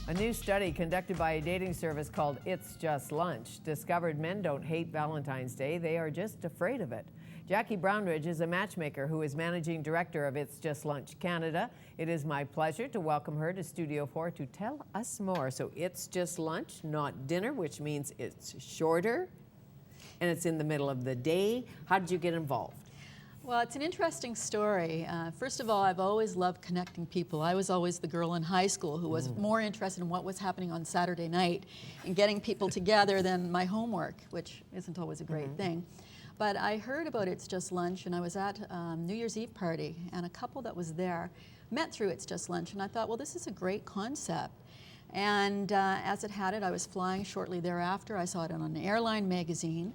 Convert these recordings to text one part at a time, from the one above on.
A new study conducted by a dating service called It's Just Lunch discovered men don't hate Valentine's Day, they are just afraid of it. Jackie Brownridge is a matchmaker who is managing director of It's Just Lunch Canada. It is my pleasure to welcome her to Studio 4 to tell us more. So it's just lunch, not dinner, which means it's shorter and it's in the middle of the day. How did you get involved? Well, it's an interesting story. First of all, I've always loved connecting people. I was always the girl in high school who was more interested in what was happening on Saturday night and getting people together than my homework, which isn't always a great thing. But I heard about It's Just Lunch, and I was at New Year's Eve party, and a couple that was there met through It's Just Lunch, and I thought, well, this is a great concept. And as it had it, I was flying shortly thereafter. I saw it on an airline magazine.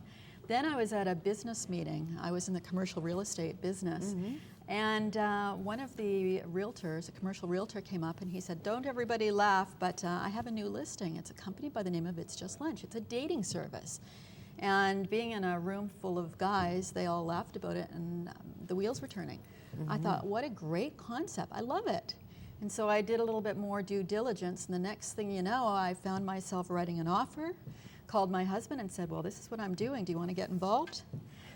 Then I was at a business meeting. I was in the commercial real estate business. And one of the realtors, a commercial realtor, came up and he said, don't everybody laugh, but I have a new listing. It's a company by the name of It's Just Lunch. It's a dating service. And being in a room full of guys, they all laughed about it and the wheels were turning. I thought, what a great concept. I love it. And so I did a little bit more due diligence, and the next thing you know, I found myself writing an offer, called my husband and said, well, this is what I'm doing. Do you want to get involved?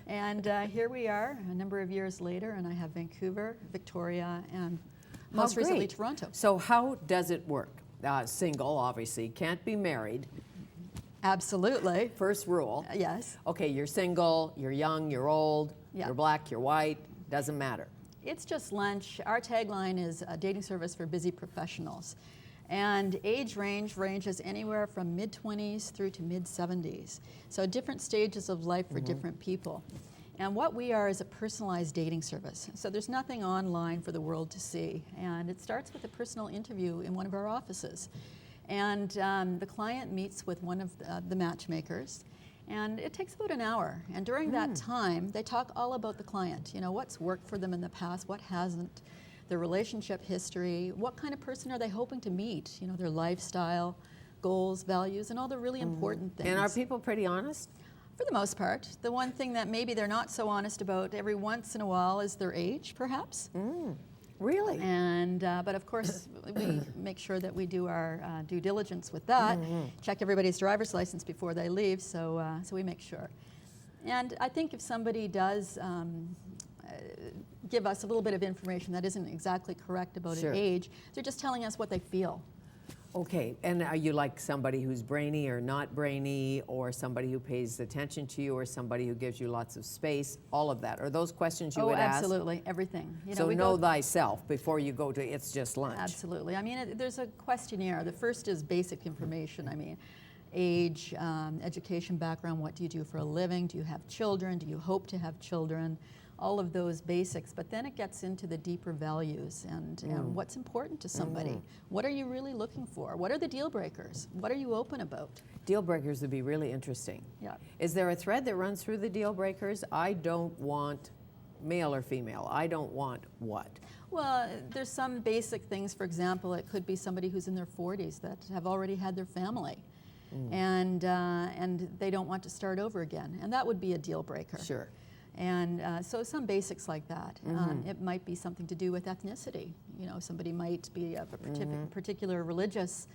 And here we are a number of years later, and I have Vancouver, Victoria, and most recently Toronto. So how does it work? Single, obviously, can't be married. Absolutely. First rule. Yes. Okay, you're single, you're young, you're old, you're black, you're white, doesn't matter. It's Just Lunch. Our tagline is a dating service for busy professionals. And age ranges anywhere from mid-20s through to mid-70s. So different stages of life for different people. And what we are is a personalized dating service. So there's nothing online for the world to see. And it starts with a personal interview in one of our offices. And the client meets with one of the matchmakers. And it takes about an hour. And during that time, they talk all about the client. You know, what's worked for them in the past, what hasn't, their relationship history, what kind of person are they hoping to meet, you know, their lifestyle, goals, values, and all the really important things. And are people pretty honest? For the most part. The one thing that maybe they're not so honest about every once in a while is their age, perhaps. Really? And but of course, we make sure that we do our due diligence with that, check everybody's driver's license before they leave, so we make sure. And I think if somebody does give us a little bit of information that isn't exactly correct about an age, they're just telling us what they feel. Okay, and are you like somebody who's brainy or not brainy, or somebody who pays attention to you, or somebody who gives you lots of space, all of that? Are those questions you would ask? Oh, absolutely, everything. You so know thyself before you go to It's Just Lunch. Absolutely. I mean, there's a questionnaire. The first is basic information. I mean, age, education background, what do you do for a living, do you have children, do you hope to have children, all of those basics, but then it gets into the deeper values and what's important to somebody. What are you really looking for? What are the deal breakers? What are you open about? Deal breakers would be really interesting. Yeah. Is there a thread that runs through the deal breakers? I don't want male or female. I don't want what? Well, there's some basic things. For example, it could be somebody who's in their 40s that have already had their family. And they don't want to start over again. And that would be a deal breaker. Sure. And so some basics like that. It might be something to do with ethnicity. You know, somebody might be of a particular religious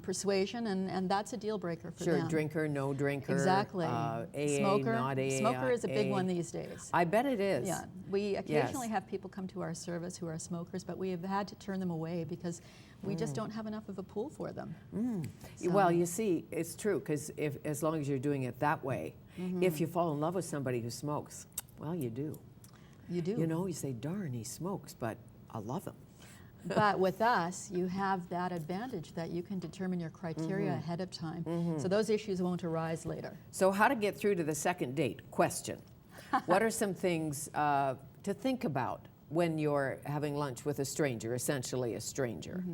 persuasion, and that's a deal breaker for them. Sure, drinker, no drinker. Exactly. AA, Smoker. not AA. Smoker is a big one these days. I bet it is. Yeah. We occasionally have people come to our service who are smokers, but we have had to turn them away because we just don't have enough of a pool for them. So. Well, you see, it's true, because as long as you're doing it that way, if you fall in love with somebody who smokes, well, you do. You do. You know, you say, darn, he smokes, but I love him. But with us, you have that advantage that you can determine your criteria ahead of time. So those issues won't arise later. So how to get through to the second date? Question. What are some things to think about when you're having lunch with a stranger, essentially a stranger?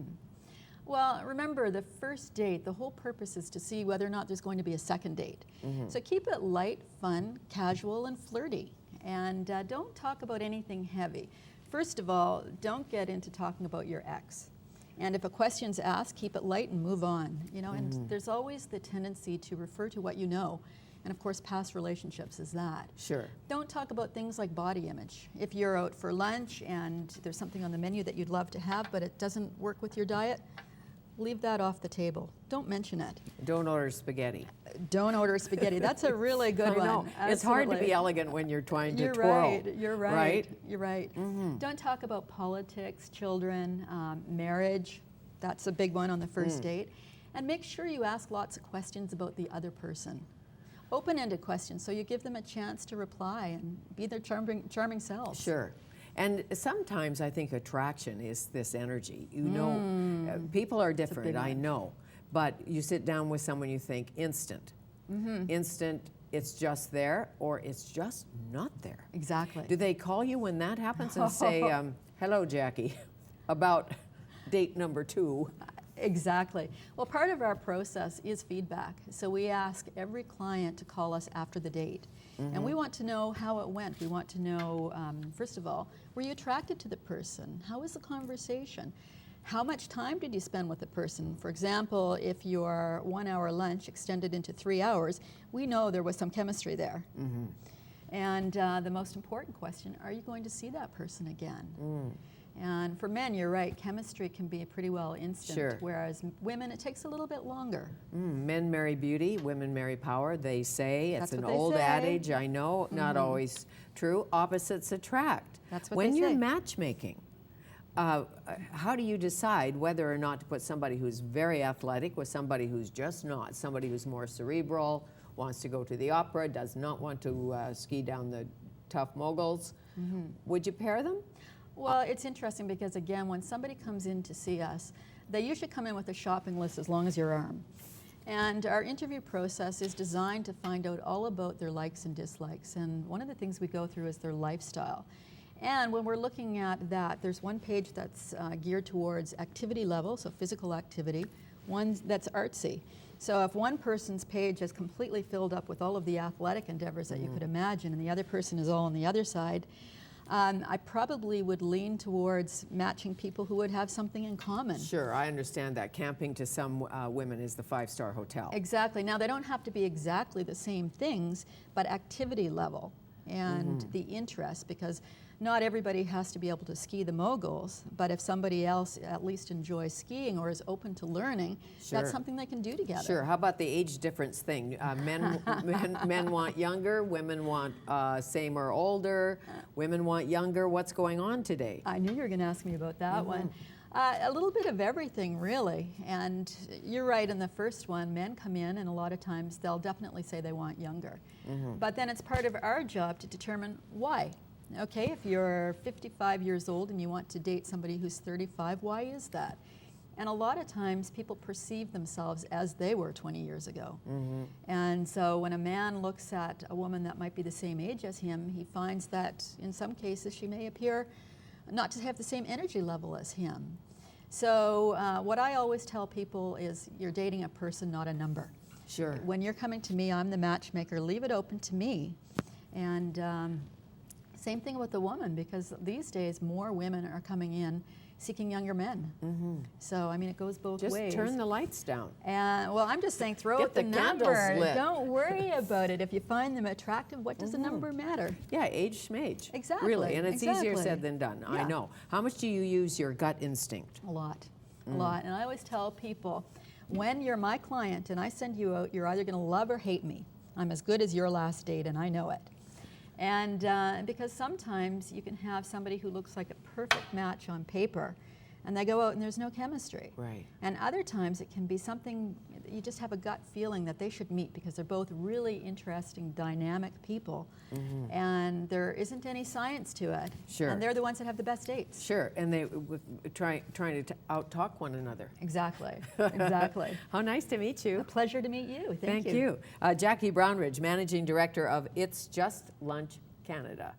Well, remember, the first date, the whole purpose is to see whether or not there's going to be a second date. So keep it light, fun, casual, and flirty. And don't talk about anything heavy. First of all, don't get into talking about your ex. And if a question's asked, keep it light and move on. You know, and there's always the tendency to refer to what you know. And of course, past relationships is that. Sure. Don't talk about things like body image. If you're out for lunch and there's something on the menu that you'd love to have, but it doesn't work with your diet, leave that off the table. Don't mention it. Don't order spaghetti. Don't order spaghetti. That's a really good one. I know. It's hard to be Absolutely. elegant when you're trying to You're twirl. right. You're right. Right? You're right. Don't talk about politics, children, marriage. That's a big one on the first date. And make sure you ask lots of questions about the other person. Open-ended questions, so you give them a chance to reply and be their charming selves. Sure. And sometimes I think attraction is this energy. You know, people are different, I know. But you sit down with someone, you think instant. Instant, it's just there, or it's just not there. Exactly. Do they call you when that happens and say, hello, Jackie, about date number 2? Exactly. Well, part of our process is feedback. So we ask every client to call us after the date. And we want to know how it went. We want to know, first of all, were you attracted to the person? How was the conversation? How much time did you spend with the person? For example, if your 1 hour lunch extended into 3 hours, we know there was some chemistry there. And the most important question, are you going to see that person again? And for men, you're right, chemistry can be pretty well instant, Sure. whereas women, it takes a little bit longer. Men marry beauty, women marry power, they say. It's That's an what they old say. adage, I know, not always true. Opposites attract. That's what when they you're say. matchmaking, how do you decide whether or not to put somebody who's very athletic with somebody who's just not, somebody who's more cerebral, wants to go to the opera, does not want to ski down the tough moguls? Would you pair them? Well, it's interesting because, again, when somebody comes in to see us, they usually come in with a shopping list as long as your arm. And our interview process is designed to find out all about their likes and dislikes. And one of the things we go through is their lifestyle. And when we're looking at that, there's one page that's geared towards activity level, so physical activity, one that's artsy. So if one person's page is completely filled up with all of the athletic endeavors that you could imagine, and the other person is all on the other side, I probably would lean towards matching people who would have something in common. Sure, I understand that. Camping to some women is the 5-star hotel. Exactly. Now, they don't have to be exactly the same things, but activity level and the interest, because not everybody has to be able to ski the moguls, but if somebody else at least enjoys skiing or is open to learning, Sure. that's something they can do together. Sure. How about the age difference thing? Men want younger, women want same or older, women want younger. What's going on today? I knew you were going to ask me about that one. A little bit of everything, really. And you're right, in the first one, men come in and a lot of times they'll definitely say they want younger. But then it's part of our job to determine why. Okay, if you're 55 years old and you want to date somebody who's 35, why is that? And a lot of times people perceive themselves as they were 20 years ago. And so when a man looks at a woman that might be the same age as him, he finds that in some cases she may appear not to have the same energy level as him. So what I always tell people is you're dating a person, not a number. Sure. When you're coming to me, I'm the matchmaker. Leave it open to me. And same thing with the woman, because these days more women are coming in seeking younger men. So, I mean, it goes both ways. Just turn the lights down. And, well, I'm just saying throw Get out the the candles number. lit. Don't worry about it. If you find them attractive, what does the number matter? Yeah, age schmage. Exactly, Really, and it's easier exactly. said than done. I Yeah. know. How much do you use your gut instinct? A lot. And I always tell people, when you're my client and I send you out, you're either going to love or hate me. I'm as good as your last date, and I know it. And because sometimes you can have somebody who looks like a perfect match on paper, and they go out and there's no chemistry. Right. And other times it can be something, you just have a gut feeling that they should meet because they're both really interesting, dynamic people. And there isn't any science to it. Sure. And they're the ones that have the best dates. Sure, and they trying to out-talk one another. Exactly, exactly. How nice to meet A you. pleasure to meet you. Thank Thank you. Jackie Brownridge, Managing Director of It's Just Lunch Canada.